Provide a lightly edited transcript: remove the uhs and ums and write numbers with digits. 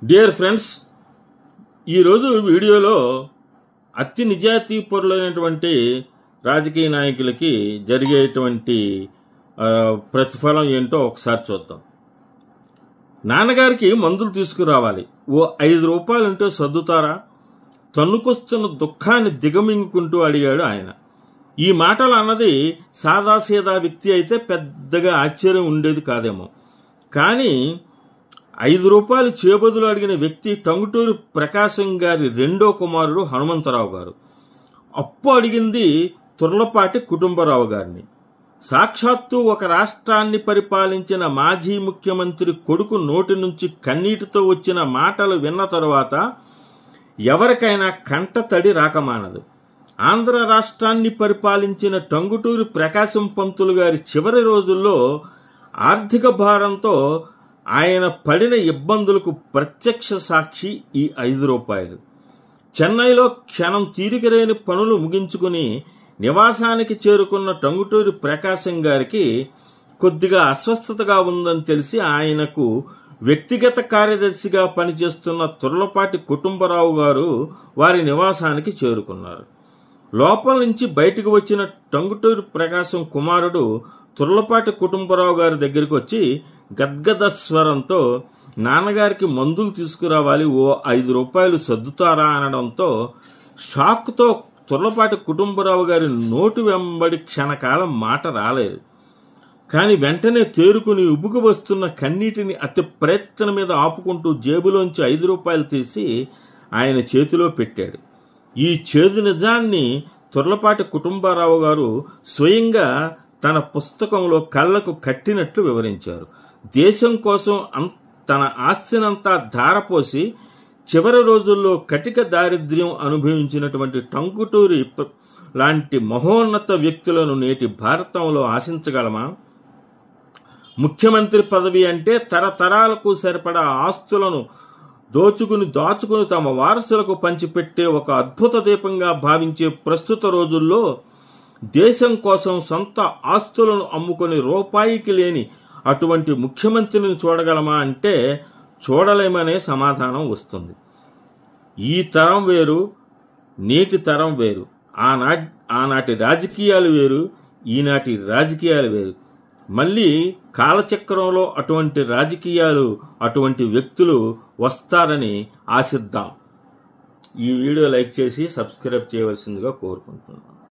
Dear friends, ఈరోజు వీడియోలో అతి నిజాయితీ పరులైనటువంటి రాజకీయ నాయకులకి జరిగేటువంటి ప్రతిఫలం ఏంటో ఒకసారి చూద్దాం. నాన్నగారికి మందులు తీసుకురావాలి, ఓ 5 రూపాయలు ఉంటే సర్దుతారా? తన్నుకొస్తున్న దుఃఖాన్ని దిగమింగుకుంటూ అడిగాడు ఆయన. ఈ మాటలు అన్నది సాదాసీదా వ్యక్తి అయితే పెద్దగా ఆశ్చర్యం ఉండేది కాదేమో. కానీ 5 రూపాయలు చేబదులు అడిగిన వ్యక్తి టంగుటూరి ప్రకాశం గారి రెండో కుమారుడు హనుమంతరావు గారు. అప్పు అడిగింది తుర్లపాటి కుటుంబరావు గారిని. సాక్షాత్తు ఒక రాష్ట్రాన్ని పరిపాలించిన మాజీ ముఖ్యమంత్రి కొడుకు నోటి నుంచి కన్నీటితో వచ్చిన మాటలు విన్న తరువాత ఎవరికైనా కంట తడి రాకమానదు. ఆంధ్ర రాష్ట్రాన్ని పరిపాలించిన టంగుటూరి ప్రకాశం పంతులు గారి చివరి రోజుల్లో ఆర్థిక భారంతో ఆయన పడిన ఇబ్బందులకు ప్రత్యక్ష సాక్షి ఈ 5 రూపాయలు. చెన్నైలో క్షణం తీరికలేని పనులు ముగించుకుని నివాసానికి చేరుకున్న టంగుటూరి ప్రకాశం గారికి కొద్దిగా అస్వస్థతగా ఉందని తెలిసి ఆయనకు వ్యక్తిగత కార్యదర్శిగా పనిచేస్తున్న తుర్లపాటి కుటుంబరావు గారు వారి నివాసానికి చేరుకున్నారు. లోపల నుంచి బయటకు వచ్చిన టంగుటూరి ప్రకాశం కుమారుడు తుర్లపాటి కుటుంబరావు గారి దగ్గరికి వచ్చి గద్గద స్వరంతో నాన్నగారికి మందులు తీసుకురావాలి, ఓ 5 రూపాయలు సర్దుతారా అనడంతో షాక్తో తుర్లపాటి కుటుంబరావు గారి నోటి వెంబడి క్షణకాలం మాట రాలేదు. కానీ వెంటనే తేరుకుని ఉబ్బుకు వస్తున్న కన్నీటిని అతి ప్రయత్నం మీద ఆపుకుంటూ జేబులోంచి 5 రూపాయలు తీసి ఆయన చేతిలో పెట్టాడు. ఈ చేదు నిజాన్ని తుర్లపాటి కుటుంబరావు గారు స్వయంగా తన పుస్తకంలో కళ్ళకు కట్టినట్లు వివరించారు. దేశం కోసం తన ఆస్తినంతా ధారపోసి చివరి రోజుల్లో కటిక దారిద్ర్యం అనుభవించినటువంటి టంగుటూరి లాంటి మహోన్నత వ్యక్తులను నేటి భారతంలో ఆశించగలమా? ముఖ్యమంత్రి పదవి అంటే తరతరాలకు సరిపడా ఆస్తులను దాచుకుని తమ వారసులకు పంచిపెట్టే ఒక అద్భుత దీపంగా భావించే ప్రస్తుత రోజుల్లో దేశం కోసం సొంత ఆస్తులను అమ్ముకొని రూపాయికి లేని అటువంటి ముఖ్యమంత్రిని చూడగలమా అంటే చూడలేమనే సమాధానం వస్తుంది. ఈ తరం వేరు, నేటి తరం వేరు. ఆనాటి రాజకీయాలు వేరు, ఈనాటి రాజకీయాలు వేరు. మళ్ళీ కాలచక్రంలో అటువంటి రాజకీయాలు, అటువంటి వ్యక్తులు వస్తారని ఆశిద్దాం. ఈ వీడియో లైక్ చేసి సబ్స్క్రైబ్ చేయవలసిందిగా కోరుకుంటున్నాను.